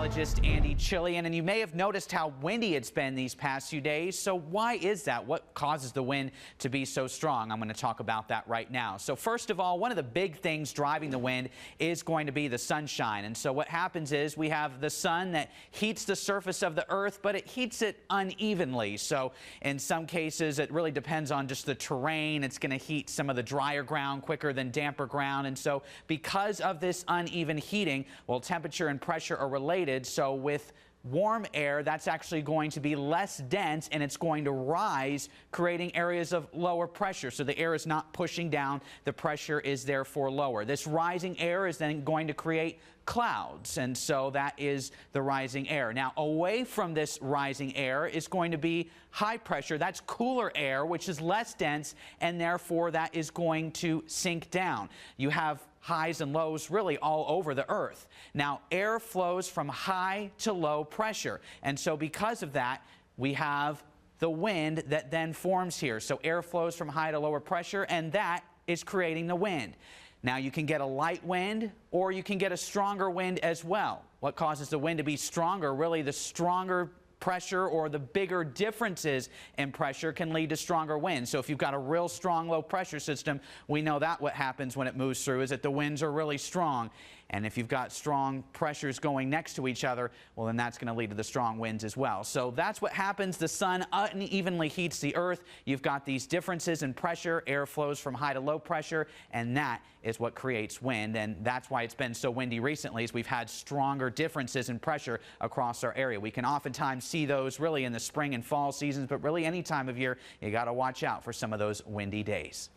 meteorologist Andy Chilian, and you may have noticed how windy it's been these past few days. So why is that? What causes the wind to be so strong? I'm going to talk about that right now. So first of all, one of the big things driving the wind is going to be the sunshine. And so what happens is we have the sun that heats the surface of the earth, but it heats it unevenly. So in some cases, it really depends on just the terrain. It's going to heat some of the drier ground quicker than damper ground. And so because of this uneven heating, well, temperature and pressure are related. So with warm air, that's actually going to be less dense and it's going to rise, creating areas of lower pressure. So the air is not pushing down, the pressure is therefore lower. This rising air is then going to create clouds, and so that is the rising air. Now, away from this rising air is going to be high pressure. That's cooler air, which is less dense, and therefore that is going to sink down. You have highs and lows really all over the earth. Now, air flows from high to low pressure, and so because of that, we have the wind that then forms here. So air flows from high to lower pressure, and that is creating the wind. Now, you can get a light wind or you can get a stronger wind as well. What causes the wind to be stronger? Really, the stronger pressure or the bigger differences in pressure can lead to stronger winds. So if you've got a real strong low pressure system, we know that what happens when it moves through is that the winds are really strong. And if you've got strong pressures going next to each other, well, then that's going to lead to the strong winds as well. So that's what happens. The sun unevenly heats the earth. You've got these differences in pressure. Air flows from high to low pressure, and that is what creates wind. And that's why it's been so windy recently, is we've had stronger differences in pressure across our area. We can oftentimes see those really in the spring and fall seasons, but really any time of year, you got to watch out for some of those windy days.